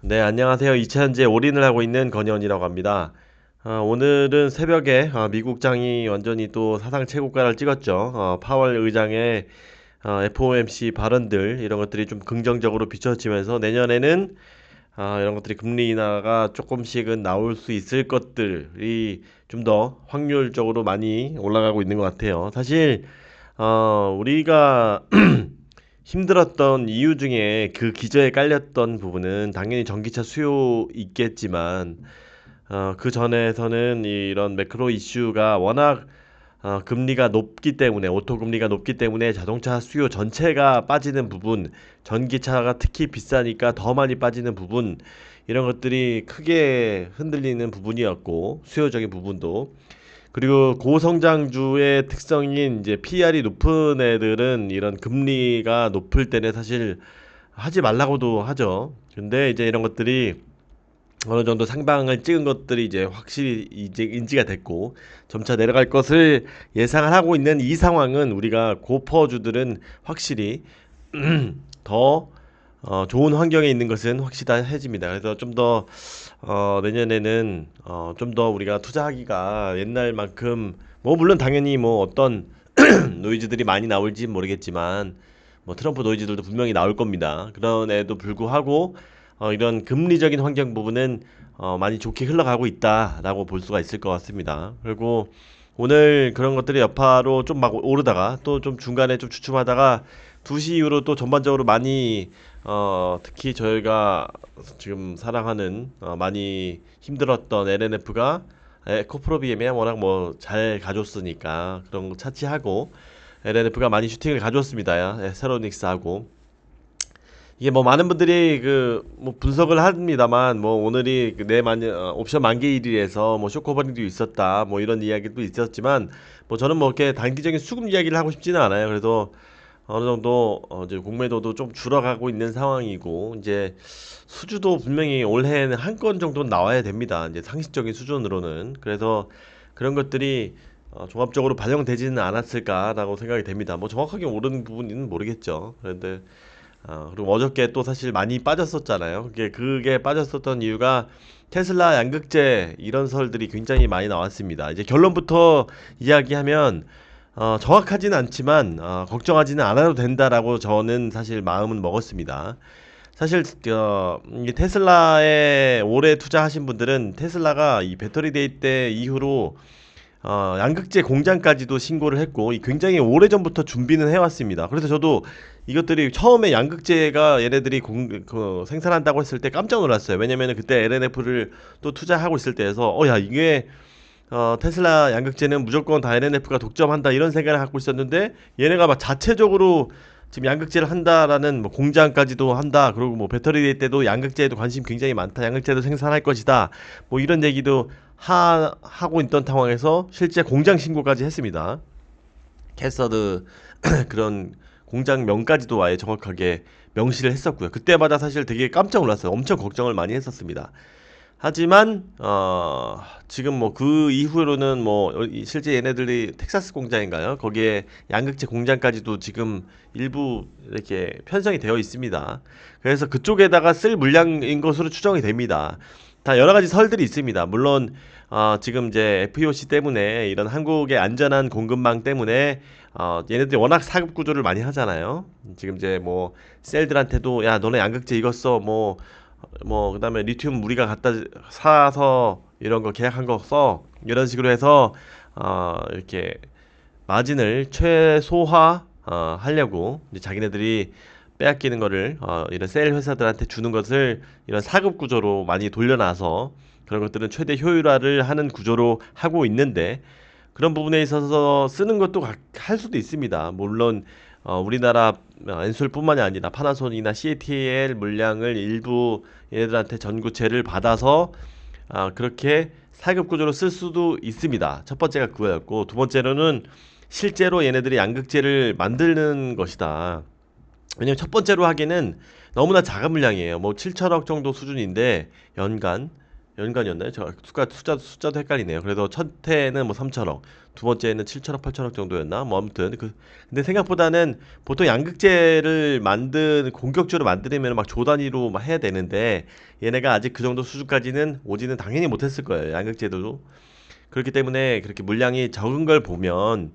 네, 안녕하세요. 2차전지에 올인을 하고 있는 건현이라고 합니다. 오늘은 새벽에 미국장이 완전히 또 사상 최고가를 찍었죠. 파월 의장의 FOMC 발언들 이런 것들이 좀 긍정적으로 비춰지면서 내년에는 이런 것들이 금리 인하가 조금씩은 나올 수 있을 것들이 좀 더 확률적으로 많이 올라가고 있는 것 같아요. 사실 우리가 힘들었던 이유 중에 그 기저에 깔렸던 부분은 당연히 전기차 수요 있겠지만 그 전에서는 이런 매크로 이슈가 워낙 금리가 높기 때문에 오토 금리가 높기 때문에 자동차 수요 전체가 빠지는 부분, 전기차가 특히 비싸니까 더 많이 빠지는 부분 이런 것들이 크게 흔들리는 부분이었고 수요적인 부분도 그리고 고성장주의 특성인 이제 PR이 높은 애들은 이런 금리가 높을 때는 사실 하지 말라고도 하죠. 근데 이제 이런 것들이 어느 정도 상방을 찍은 것들이 이제 확실히 이제 인지가 됐고 점차 내려갈 것을 예상을 하고 있는 이 상황은 우리가 고퍼주들은 확실히 더 좋은 환경에 있는 것은 확실해집니다. 그래서 좀 더 내년에는 좀 더 우리가 투자하기가 옛날만큼 뭐 물론 당연히 뭐 어떤 노이즈들이 많이 나올지 모르겠지만 뭐 트럼프 노이즈들도 분명히 나올 겁니다. 그런에도 불구하고 이런 금리적인 환경 부분은 많이 좋게 흘러가고 있다라고 볼 수가 있을 것 같습니다. 그리고 오늘 그런 것들이 여파로 좀 막 오르다가 또 좀 중간에 좀 주춤하다가 2시 이후로 또 전반적으로 많이 특히 저희가 지금 사랑하는 많이 힘들었던 LNF가 에코프로비엠에 워낙 뭐 잘 가줬으니까 그런 거 차치하고 LNF가 많이 슈팅을 가져왔습니다. 세로닉스하고 이게 뭐 많은 분들이 그 뭐 분석을 합니다만 뭐 오늘이 그 옵션 만기일이라서 뭐 쇼커버링도 있었다 뭐 이런 이야기도 있었지만 뭐 저는 뭐 이렇게 단기적인 수급 이야기를 하고 싶지는 않아요. 그래도 어느 정도 이제 공매도도 좀 줄어가고 있는 상황이고 이제 수주도 분명히 올해는 한 건 정도는 나와야 됩니다. 이제 상식적인 수준으로는 그래서 그런 것들이 종합적으로 반영되지는 않았을까라고 생각이 됩니다. 뭐 정확하게 오른 부분은 모르겠죠. 그런데 그리고 어저께 또 사실 많이 빠졌었잖아요. 그게 빠졌었던 이유가 테슬라 양극재 이런 설들이 굉장히 많이 나왔습니다. 이제 결론부터 이야기하면 정확하진 않지만 걱정하지는 않아도 된다라고 저는 사실 마음은 먹었습니다. 사실 이 테슬라에 오래 투자하신 분들은 테슬라가 이 배터리 데이 때 이후로 양극재 공장까지도 신고를 했고 굉장히 오래전부터 준비는 해왔습니다. 그래서 저도 이것들이 처음에 양극재가 얘네들이 생산한다고 했을 때 깜짝 놀랐어요. 왜냐면은 그때 LNF를 또 투자하고 있을 때에서 야 이게 테슬라 양극재는 무조건 다 LNF가 독점한다 이런 생각을 갖고 있었는데 얘네가 막 자체적으로 지금 양극재를 한다라는 뭐 공장까지도 한다. 그리고 뭐 배터리 때도 양극재에도 관심 굉장히 많다. 양극재도 생산할 것이다. 뭐 이런 얘기도 하고 있던 상황에서 실제 공장 신고까지 했습니다. 캐서드 그런 공장명까지도 아예 정확하게 명시를 했었고요. 그때마다 사실 되게 깜짝 놀랐어요. 엄청 걱정을 많이 했었습니다. 하지만 지금 뭐 그 이후로는 뭐 실제 얘네들이 텍사스 공장인가요? 거기에 양극재 공장까지도 지금 일부 이렇게 편성이 되어 있습니다. 그래서 그쪽에다가 쓸 물량인 것으로 추정이 됩니다. 다 여러 가지 설들이 있습니다. 물론 지금 이제 FEOC 때문에 이런 한국의 안전한 공급망 때문에 얘네들이 워낙 사급 구조를 많이 하잖아요. 지금 이제 뭐 셀들한테도 야 너네 양극재 이거 써 뭐 그다음에 리튬 우리가 갖다 사서 이런 거 계약한 거 써 이런 식으로 해서 이렇게 마진을 최소화 하려고 이제 자기네들이 빼앗기는 거를 이런 셀 회사들한테 주는 것을 이런 사급 구조로 많이 돌려놔서 그런 것들은 최대 효율화를 하는 구조로 하고 있는데 그런 부분에 있어서 쓰는 것도 할 수도 있습니다. 물론 우리나라 엔솔뿐만이 아니라 파나소닉이나 CATL 물량을 일부 얘네들한테 전구체를 받아서 그렇게 사급 구조로 쓸 수도 있습니다. 첫 번째가 그거였고 두 번째로는 실제로 얘네들이 양극재를 만드는 것이다. 왜냐면 첫 번째로 하기에는 너무나 작은 물량이에요. 뭐 7천억 정도 수준인데 연간 연간이었나요? 저 숫자도 헷갈리네요. 그래서 첫 해는 뭐 3천억, 두 번째는 7천억, 8천억 정도였나? 뭐 아무튼 근데 생각보다는 보통 양극재를 공격적으로 만들면 막 조 단위로 막 해야 되는데 얘네가 아직 그 정도 수준까지는 오지는 당연히 못했을 거예요. 양극재도. 그렇기 때문에 그렇게 물량이 적은 걸 보면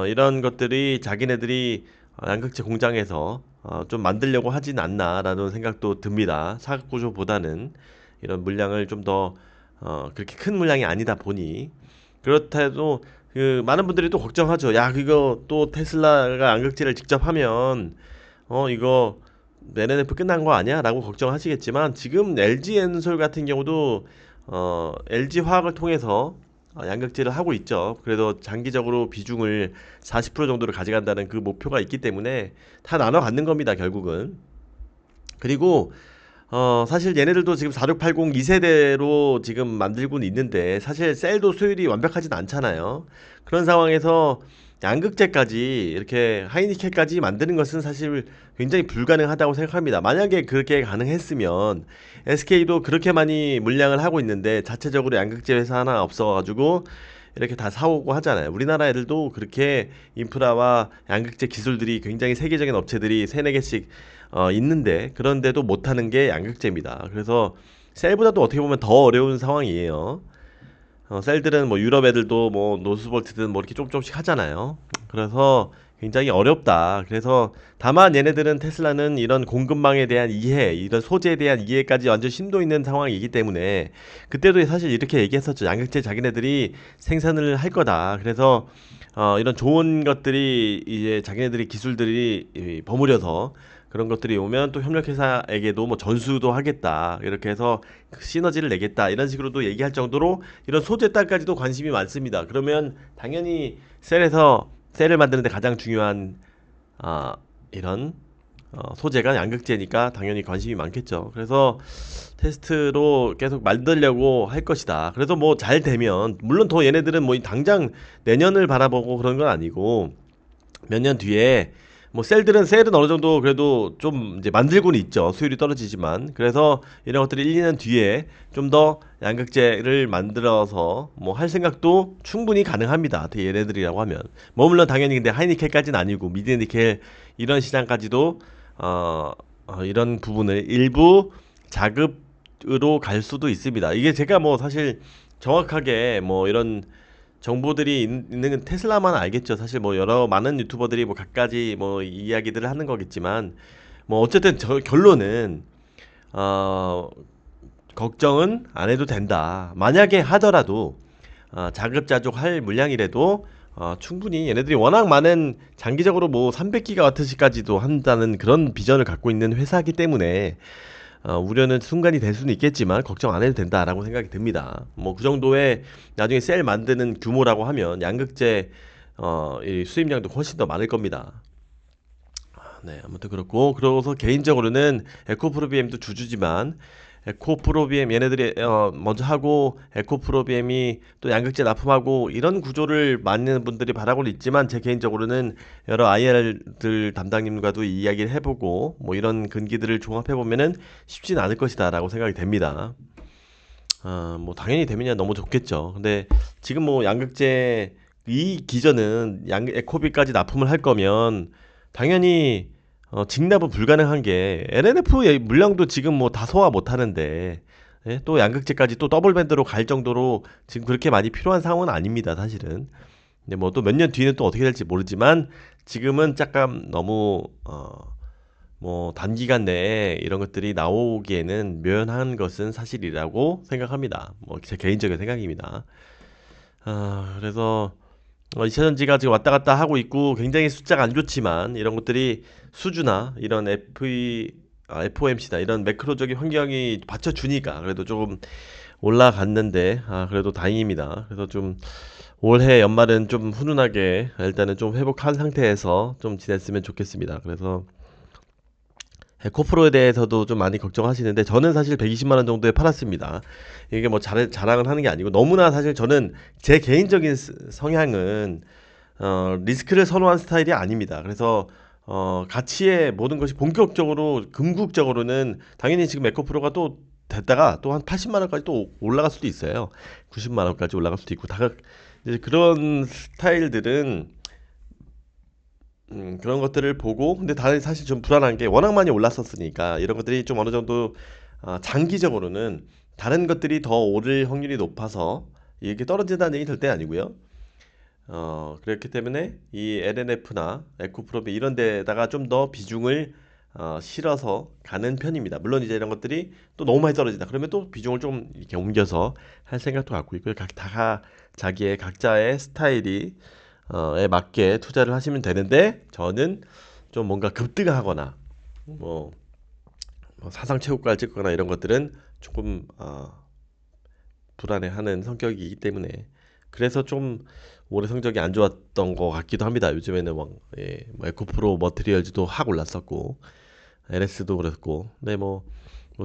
이런 것들이 자기네들이 양극재 공장에서 좀 만들려고 하진 않나라는 생각도 듭니다. 사각 구조보다는 이런 물량을 좀 더 그렇게 큰 물량이 아니다 보니 그렇다 해도 그 많은 분들이 또 걱정하죠. 야, 이거 또 테슬라가 양극재를 직접 하면 이거 NNF 끝난 거 아니야? 라고 걱정하시겠지만 지금 LG 엔솔 같은 경우도 LG 화학을 통해서 양극재를 하고 있죠. 그래도 장기적으로 비중을 40% 정도를 가져간다는 그 목표가 있기 때문에 다 나눠 갖는 겁니다, 결국은. 그리고 사실 얘네들도 지금 4680 2세대로 지금 만들고는 있는데 사실 셀도 수율이 완벽하진 않잖아요. 그런 상황에서 양극재까지 이렇게 하이니켈까지 만드는 것은 사실 굉장히 불가능하다고 생각합니다. 만약에 그렇게 가능했으면 SK도 그렇게 많이 물량을 하고 있는데 자체적으로 양극재 회사 하나 없어가지고 이렇게 다 사오고 하잖아요. 우리나라 애들도 그렇게 인프라와 양극재 기술들이 굉장히 세계적인 업체들이 세네 개씩 있는데 그런데도 못하는 게 양극재입니다. 그래서 셀보다도 어떻게 보면 더 어려운 상황이에요. 셀들은 뭐 유럽 애들도 뭐 노스볼트든 뭐 이렇게 조금씩 하잖아요. 그래서 굉장히 어렵다. 그래서 다만 얘네들은 테슬라는 이런 공급망에 대한 이해, 이런 소재에 대한 이해까지 완전 심도 있는 상황이기 때문에 그때도 사실 이렇게 얘기했었죠. 양극재 자기네들이 생산을 할 거다. 그래서 이런 좋은 것들이 이제 자기네들이 기술들이 버무려서 그런 것들이 오면 또 협력회사에게도 뭐 전수도 하겠다. 이렇게 해서 그 시너지를 내겠다. 이런 식으로도 얘기할 정도로 이런 소재 딸까지도 관심이 많습니다. 그러면 당연히 셀을 만드는데 가장 중요한 아, 이런 소재가 양극재니까 당연히 관심이 많겠죠. 그래서 테스트로 계속 만들려고 할 것이다. 그래서 뭐 잘 되면 물론 더 얘네들은 뭐 당장 내년을 바라보고 그런 건 아니고 몇 년 뒤에 뭐 셀은 어느 정도 그래도 좀 이제 만들고는 있죠. 수율이 떨어지지만. 그래서 이런 것들이 1, 2년 뒤에 좀 더 양극재를 만들어서 뭐 할 생각도 충분히 가능합니다. 얘네들이라고 하면. 뭐 물론 당연히 근데 하이니켈까지는 아니고 미드니켈 이런 시장까지도 이런 부분을 일부 자급으로 갈 수도 있습니다. 이게 제가 뭐 사실 정확하게 뭐 이런 정보들이 있는 테슬라만 알겠죠. 사실 뭐 여러 많은 유튜버들이 뭐 갖가지 뭐 이야기들을 하는 거겠지만 뭐 어쨌든 결론은 어 걱정은 안 해도 된다. 만약에 하더라도 자급자족할 물량이라도 충분히 얘네들이 워낙 많은 장기적으로 뭐 300기가와트시까지도 한다는 그런 비전을 갖고 있는 회사이기 때문에 우려는 순간이 될 수는 있겠지만 걱정 안 해도 된다라고 생각이 듭니다. 뭐 그 정도의 나중에 셀 만드는 규모라고 하면 양극재 이 수입량도 훨씬 더 많을 겁니다. 네, 아무튼 그렇고 그러고서 개인적으로는 에코프로비엠도 주주지만 에코프로비엠 얘네들이 먼저 하고 에코프로비엠이 또 양극재 납품하고 이런 구조를 많은 분들이 바라고는 있지만 제 개인적으로는 여러 IR들 담당님과도 이야기를 해보고 뭐 이런 근기들을 종합해 보면은 쉽진 않을 것이다라고 생각이 됩니다. 뭐 당연히 되면야 너무 좋겠죠. 근데 지금 뭐 양극재 이 기전은 양 에코비까지 납품을 할 거면 당연히 직납은 불가능한 게 LNF 물량도 지금 뭐 다 소화 못 하는데 예? 또 양극재까지 또 더블 밴드로 갈 정도로 지금 그렇게 많이 필요한 상황은 아닙니다, 사실은. 근데 뭐 또 몇 년 뒤는 또 어떻게 될지 모르지만 지금은 잠깐 너무 뭐 단기간 내에 이런 것들이 나오기에는 묘연한 것은 사실이라고 생각합니다. 뭐 제 개인적인 생각입니다. 그래서 2차전지가 지금 왔다 갔다 하고 있고 굉장히 숫자가 안 좋지만 이런 것들이 수주나 이런 FOMC나 이런 매크로적인 환경이 받쳐주니까 그래도 조금 올라갔는데 그래도 다행입니다. 그래서 좀 올해 연말은 좀 훈훈하게 일단은 좀 회복한 상태에서 좀 지냈으면 좋겠습니다. 그래서 에코프로에 대해서도 좀 많이 걱정하시는데 저는 사실 120만 원 정도에 팔았습니다. 이게 뭐 자랑을 하는 게 아니고 너무나 사실 저는 제 개인적인 성향은 리스크를 선호한 스타일이 아닙니다. 그래서 가치의 모든 것이 본격적으로 궁극적으로는 당연히 지금 에코프로가 또 됐다가 또 한 80만 원까지 또 올라갈 수도 있어요. 90만 원까지 올라갈 수도 있고 다 이제 그런 스타일들은 그런 것들을 보고 근데 다 사실 좀 불안한 게 워낙 많이 올랐었으니까 이런 것들이 좀 어느 정도 장기적으로는 다른 것들이 더 오를 확률이 높아서 이게 떨어진다는 얘기 절대 아니고요. 그렇기 때문에 이 LNF나 에코프로비 이런 데다가 좀 더 비중을 실어서 가는 편입니다. 물론 이제 이런 것들이 또 너무 많이 떨어진다. 그러면 또 비중을 좀 이렇게 옮겨서 할 생각도 갖고 있고요. 다 자기의 각자의 스타일이 에 맞게 투자를 하시면 되는데 저는 좀 뭔가 급등하거나 뭐, 뭐 사상 최고가를 찍거나 이런 것들은 조금 불안해하는 성격이기 때문에 그래서 좀 올해 성적이 안 좋았던 것 같기도 합니다. 요즘에는 뭐 에코프로 머티리얼즈도 확 올랐었고 LS도 그랬고 근데 뭐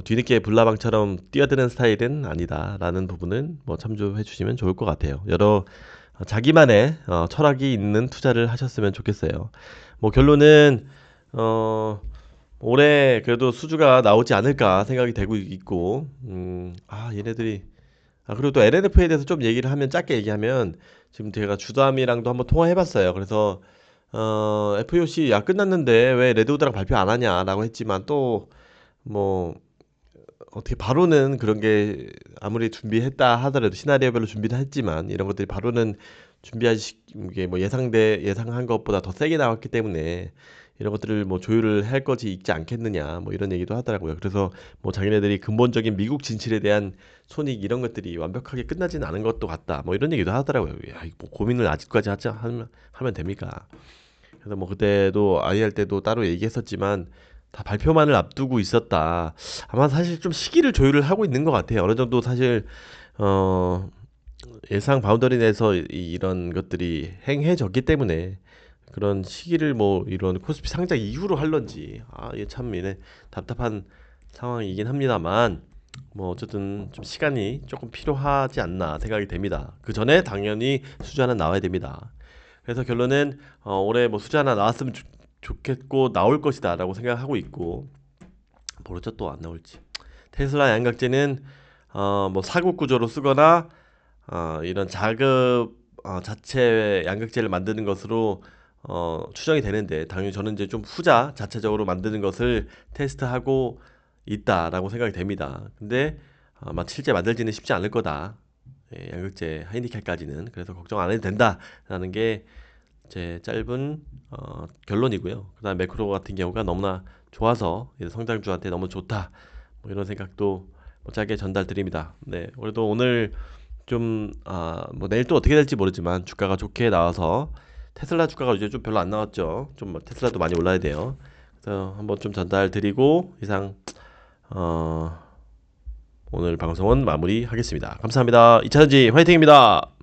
뒤늦게 불나방처럼 뛰어드는 스타일은 아니다라는 부분은 뭐 참조해 주시면 좋을 것 같아요. 여러 자기만의 철학이 있는 투자를 하셨으면 좋겠어요. 뭐 결론은 올해 그래도 수주가 나오지 않을까 생각이 되고 있고 얘네들이 그리고 또 LNF에 대해서 좀 얘기를 하면 짧게 얘기하면 지금 제가 주담이랑도 한번 통화해봤어요. 그래서 FOC 야 끝났는데 왜 레드우드랑 발표 안 하냐라고 했지만 또 뭐 어떻게 바로는 그런 게 아무리 준비했다 하더라도 시나리오별로 준비를 했지만 이런 것들이 바로는 준비하시 이게 뭐 예상한 것보다 더 세게 나왔기 때문에 이런 것들을 뭐 조율을 할 것이 있지 않겠느냐 뭐 이런 얘기도 하더라고요. 그래서 뭐 자기네들이 근본적인 미국 진출에 대한 손익 이런 것들이 완벽하게 끝나지는 않은 것도 같다. 뭐 이런 얘기도 하더라고요. 야, 뭐 고민을 아직까지 하면 됩니까? 그래서 뭐 그때도 아이할 때도 따로 얘기했었지만 다 발표만을 앞두고 있었다. 아마 사실 좀 시기를 조율을 하고 있는 것 같아요. 어느 정도 사실 어 예상 바운더리 내에서 이런 것들이 행해졌기 때문에 그런 시기를 뭐 이런 코스피 상장 이후로 할런지 이게 참 이네 답답한 상황이긴 합니다만 뭐 어쨌든 좀 시간이 조금 필요하지 않나 생각이 됩니다. 그 전에 당연히 수주 하나 나와야 됩니다. 그래서 결론은 올해 뭐 수주 하나 나왔으면 좋겠고 나올 것이다라고 생각하고 있고 모르죠 또 안 나올지. 테슬라 양극재는 뭐 사국 구조로 쓰거나 이런 자급 자체 양극재를 만드는 것으로 추정이 되는데 당연히 저는 이제 좀 후자 자체적으로 만드는 것을 테스트하고 있다라고 생각이 됩니다. 근데 아마 실제 만들지는 쉽지 않을 거다. 양극재 하이니켈까지는 그래서 걱정 안 해도 된다라는 게 제 짧은 결론이고요. 그다음 매크로 같은 경우가 너무나 좋아서 성장주한테 너무 좋다. 뭐 이런 생각도 뭐 짧게 전달드립니다. 네, 그래도 오늘 좀 뭐 내일 또 어떻게 될지 모르지만 주가가 좋게 나와서 테슬라 주가가 이제 좀 별로 안 나왔죠. 좀 테슬라도 많이 올라야 돼요. 그래서 한번 좀 전달드리고 이상 오늘 방송은 마무리하겠습니다. 감사합니다. 이차전지 화이팅입니다.